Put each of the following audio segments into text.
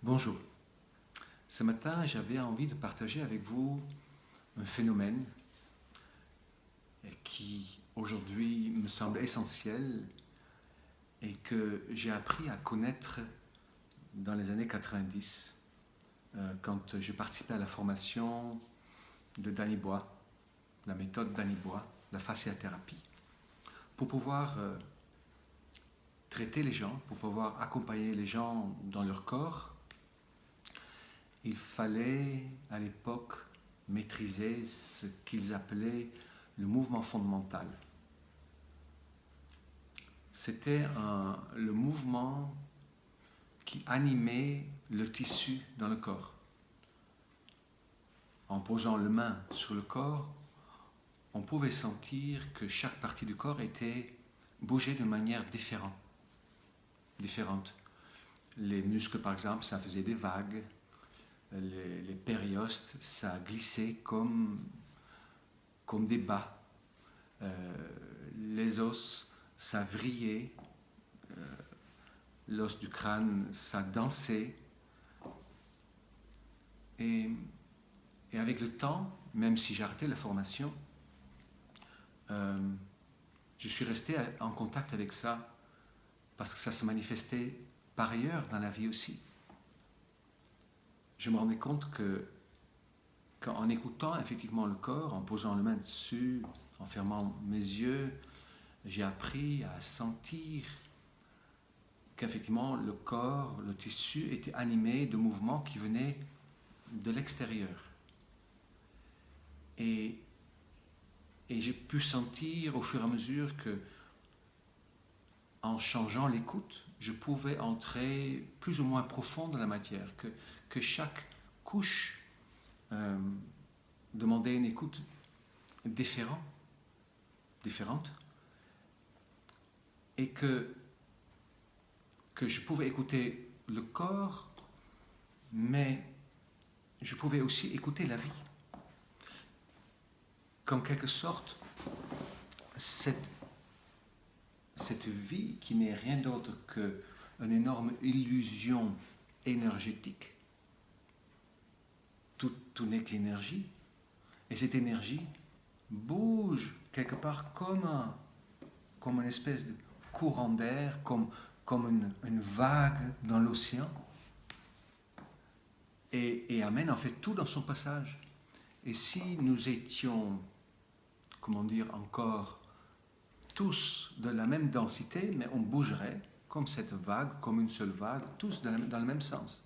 Bonjour. Ce matin, j'avais envie de partager avec vous un phénomène qui aujourd'hui me semble essentiel et que j'ai appris à connaître dans les années 90 quand je participais à la formation de Danny Bois, la méthode Danny Bois, la fasciathérapie, pour pouvoir traiter les gens, pour pouvoir accompagner les gens dans leur corps. Il fallait à l'époque maîtriser ce qu'ils appelaient le mouvement fondamental. C'était le mouvement qui animait le tissu dans le corps. En posant le main sur le corps, on pouvait sentir que chaque partie du corps était bougée de manière différente. Les muscles, par exemple, ça faisait des vagues. Les périostes, ça glissait comme des bas. Les os, ça vrillait. L'os du crâne, ça dansait. Et avec le temps, même si j'ai arrêté la formation, je suis resté en contact avec ça parce que ça se manifestait par ailleurs dans la vie aussi. Je me rendais compte qu'en écoutant effectivement le corps, en posant la main dessus, en fermant mes yeux, j'ai appris à sentir qu'effectivement le corps, le tissu était animé de mouvements qui venaient de l'extérieur. Et j'ai pu sentir au fur et à mesure que, en changeant l'écoute, je pouvais entrer plus ou moins profond dans la matière, que chaque couche demandait une écoute différente, et que je pouvais écouter le corps, mais je pouvais aussi écouter la vie. Qu'en quelque sorte, cette vie qui n'est rien d'autre qu'une énorme illusion énergétique, tout n'est qu'énergie, et cette énergie bouge quelque part comme une espèce de courant d'air, comme une vague dans l'océan, et amène en fait tout dans son passage. Et si nous étions, encore tous de la même densité, mais on bougerait comme cette vague, comme une seule vague, tous dans le même sens.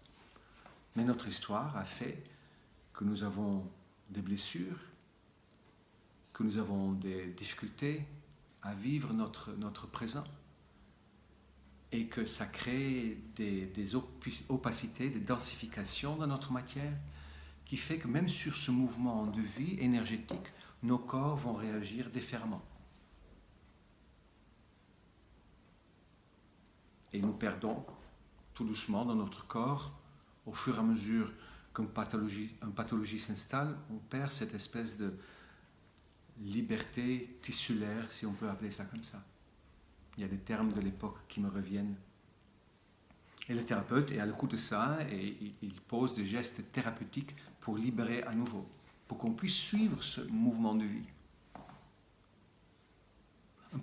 Mais notre histoire a fait que nous avons des blessures, que nous avons des difficultés à vivre notre présent, et que ça crée des opacités, des densifications dans notre matière, qui fait que même sur ce mouvement de vie énergétique, nos corps vont réagir différemment. Et nous perdons tout doucement dans notre corps, au fur et à mesure qu'une pathologie s'installe, on perd cette espèce de liberté tissulaire, si on peut appeler ça comme ça. Il y a des termes de l'époque qui me reviennent. Et le thérapeute est à l'écoute de ça et il pose des gestes thérapeutiques pour libérer à nouveau, pour qu'on puisse suivre ce mouvement de vie. On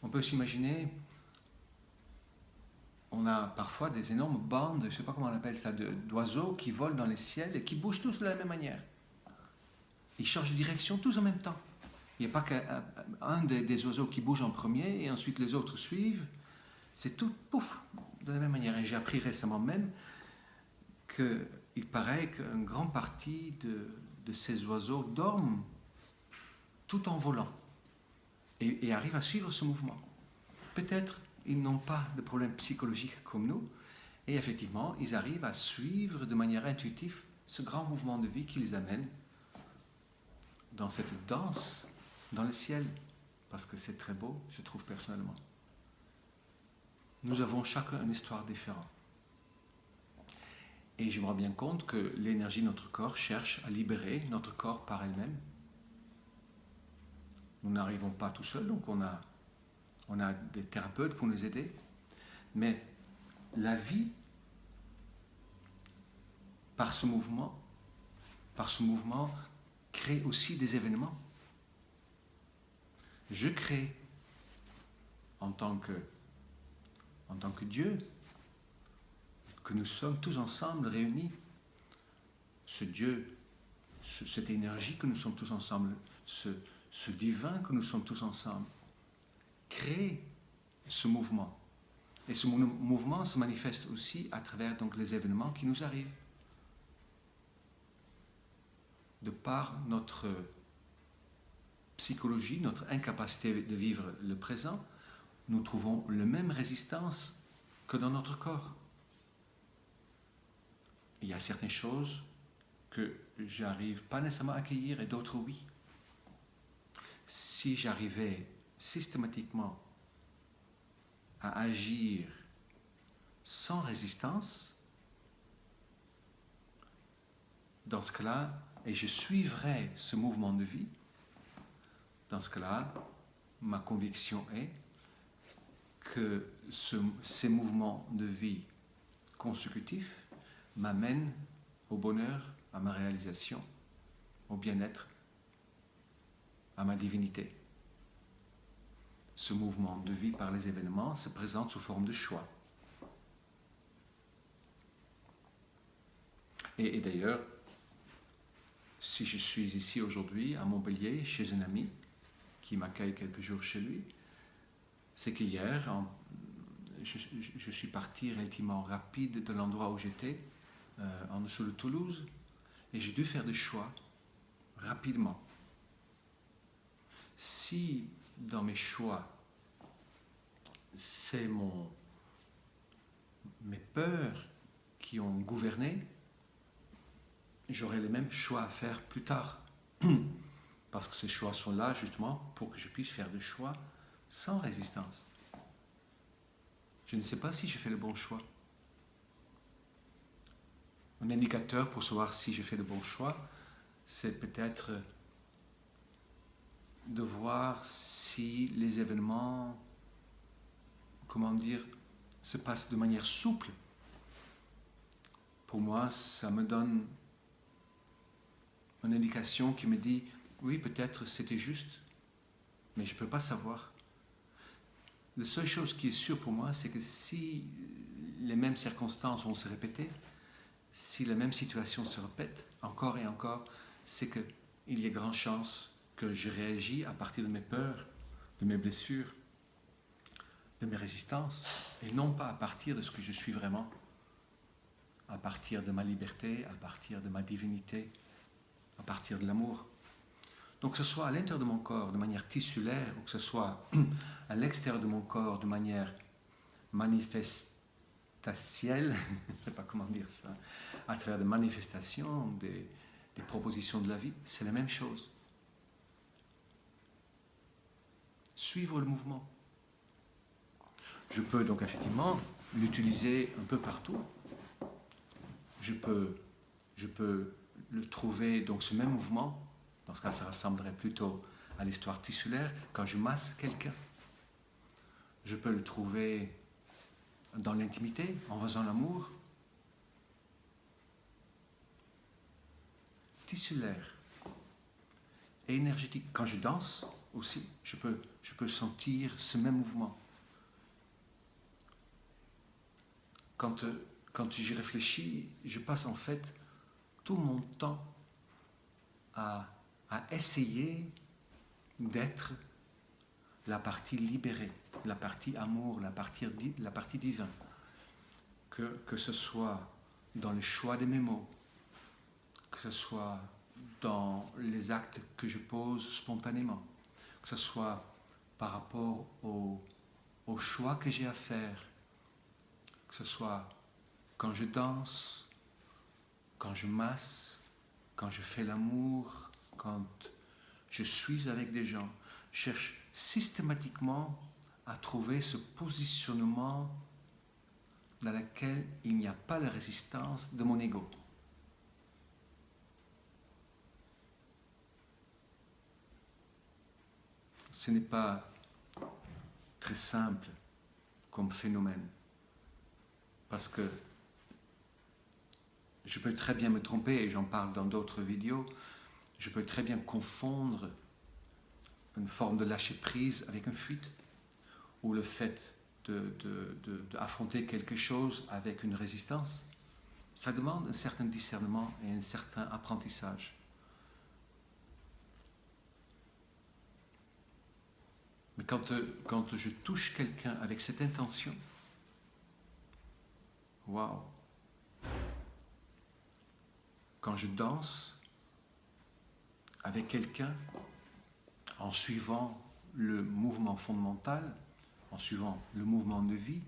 peut s'imaginer, on a parfois des énormes bandes, je ne sais pas comment on appelle ça, d'oiseaux qui volent dans les ciels et qui bougent tous de la même manière. Ils changent de direction tous en même temps. Il n'y a pas qu'un des oiseaux qui bouge en premier et ensuite les autres suivent. C'est tout, pouf, de la même manière. Et j'ai appris récemment même qu'il paraît qu'une grande partie de ces oiseaux dorment tout en volant et arrivent à suivre ce mouvement. Peut-être ils n'ont pas de problème psychologique comme nous, et effectivement, ils arrivent à suivre de manière intuitive ce grand mouvement de vie qui les amène dans cette danse dans le ciel, parce que c'est très beau, je trouve personnellement. Nous avons chacun une histoire différente. Et je me rends bien compte que l'énergie de notre corps cherche à libérer notre corps par elle-même. Nous n'arrivons pas tout seuls, donc on a des thérapeutes pour nous aider. Mais la vie par ce mouvement, crée aussi des événements. Je crée en tant que Dieu, que nous sommes tous ensemble réunis, ce Dieu, cette énergie que nous sommes tous ensemble, ce divin que nous sommes tous ensemble, crée ce mouvement. Et ce mouvement se manifeste aussi à travers donc les événements qui nous arrivent. De par notre psychologie, notre incapacité de vivre le présent, nous trouvons la même résistance que dans notre corps. Il y a certaines choses que j'arrive pas nécessairement à accueillir et d'autres oui. Si j'arrivais systématiquement à agir sans résistance, dans ce cas-là, et je suivrais ce mouvement de vie, dans ce cas-là, ma conviction est que ces mouvements de vie consécutifs m'amènent au bonheur, à ma réalisation, au bien-être, à ma divinité. Ce mouvement de vie par les événements se présente sous forme de choix. Et d'ailleurs, si je suis ici aujourd'hui à Montpellier, chez un ami qui m'accueille quelques jours chez lui, c'est qu'hier, je suis parti relativement rapide de l'endroit où j'étais, en dessous de Toulouse, et j'ai dû faire des choix rapidement. Si dans mes choix, c'est mes peurs qui ont gouverné, j'aurai les mêmes choix à faire plus tard. Parce que ces choix sont là justement pour que je puisse faire des choix sans résistance. Je ne sais pas si je fais le bon choix. Un indicateur pour savoir si je fais le bon choix, c'est peut-être de voir si les événements, se passent de manière souple. Pour moi, ça me donne une indication qui me dit, oui, peut-être c'était juste, mais je ne peux pas savoir. La seule chose qui est sûre pour moi, c'est que si les mêmes circonstances vont se répéter, si la même situation se répète encore et encore, c'est qu'il y a grande chance que je réagis à partir de mes peurs, de mes blessures, de mes résistances, et non pas à partir de ce que je suis vraiment, à partir de ma liberté, à partir de ma divinité, à partir de l'amour. Donc que ce soit à l'intérieur de mon corps de manière tissulaire, ou que ce soit à l'extérieur de mon corps de manière manifestatielle, je ne sais pas comment dire ça, à travers des manifestations, des propositions de la vie, c'est la même chose. Suivre le mouvement. Je peux donc effectivement l'utiliser un peu partout. Je peux le trouver, donc ce même mouvement, dans ce cas ça ressemblerait plutôt à l'histoire tissulaire, quand je masse quelqu'un. Je peux le trouver dans l'intimité, en faisant l'amour. Tissulaire et énergétique. Quand je danse aussi, je peux sentir ce même mouvement. Quand j'y réfléchis, je passe en fait tout mon temps à essayer d'être la partie libérée, la partie amour, la partie divine. Que ce soit dans le choix de mes mots, que ce soit dans les actes que je pose spontanément, que ce soit par rapport au choix que j'ai à faire, que ce soit quand je danse, quand je masse, quand je fais l'amour, quand je suis avec des gens. Je cherche systématiquement à trouver ce positionnement dans lequel il n'y a pas la résistance de mon ego. Ce n'est pas très simple comme phénomène, parce que Je peux très bien me tromper, et j'en parle dans d'autres vidéos, je peux très bien confondre une forme de lâcher-prise avec une fuite, ou le fait d'affronter quelque chose avec une résistance. Ça demande un certain discernement et un certain apprentissage. Mais quand je touche quelqu'un avec cette intention, waouh! Quand je danse avec quelqu'un en suivant le mouvement fondamental, en suivant le mouvement de vie,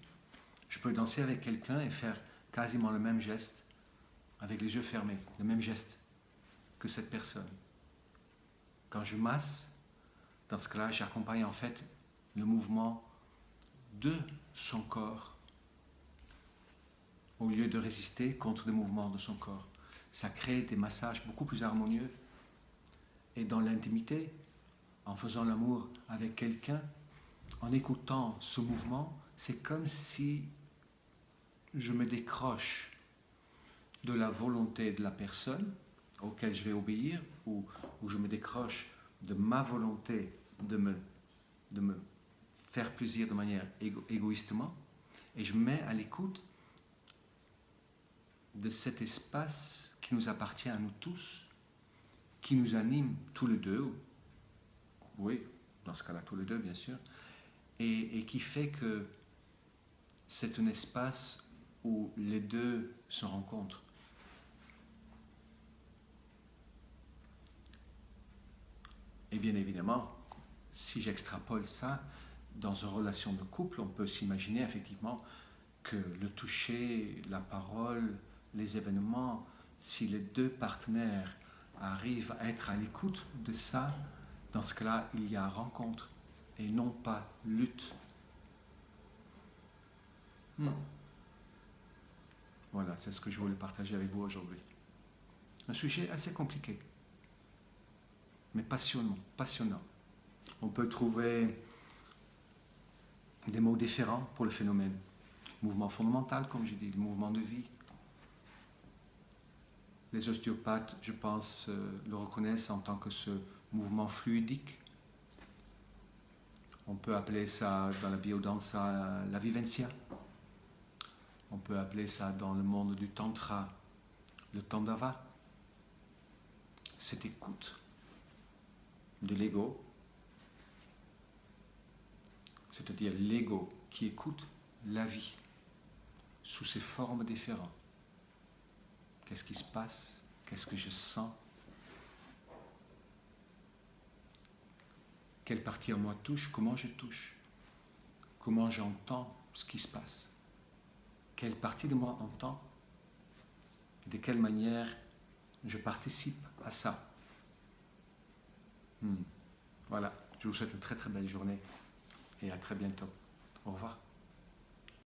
je peux danser avec quelqu'un et faire quasiment le même geste, avec les yeux fermés, le même geste que cette personne. Quand je masse, dans ce cas-là, j'accompagne en fait le mouvement de son corps au lieu de résister contre le mouvement de son corps. Ça crée des massages beaucoup plus harmonieux. Et dans l'intimité, en faisant l'amour avec quelqu'un, en écoutant ce mouvement, c'est comme si je me décroche de la volonté de la personne auquel je vais obéir, ou je me décroche de ma volonté de me faire plaisir de manière égoïstement, et je me mets à l'écoute de cet espace qui nous appartient à nous tous, qui nous anime tous les deux, oui, dans ce cas-là tous les deux bien sûr, et qui fait que c'est un espace où les deux se rencontrent. Et bien évidemment, si j'extrapole ça, dans une relation de couple, on peut s'imaginer effectivement que le toucher, la parole, les événements, si les deux partenaires arrivent à être à l'écoute de ça, dans ce cas-là, il y a rencontre et non pas lutte. Voilà, c'est ce que je voulais partager avec vous aujourd'hui. Un sujet assez compliqué, mais passionnant. On peut trouver des mots différents pour le phénomène. Mouvement fondamental, comme j'ai dit, le mouvement de vie. Les ostéopathes, je pense, le reconnaissent en tant que ce mouvement fluidique. On peut appeler ça, dans la biodanse, la vivencia. On peut appeler ça, dans le monde du tantra, le tandava. Cette écoute de l'ego, c'est-à-dire l'ego qui écoute la vie sous ses formes différentes. Qu'est-ce qui se passe? Qu'est-ce que je sens? Quelle partie en moi touche? Comment je touche? Comment j'entends ce qui se passe? Quelle partie de moi entend? De quelle manière je participe à ça? Voilà, je vous souhaite une très très belle journée et à très bientôt. Au revoir.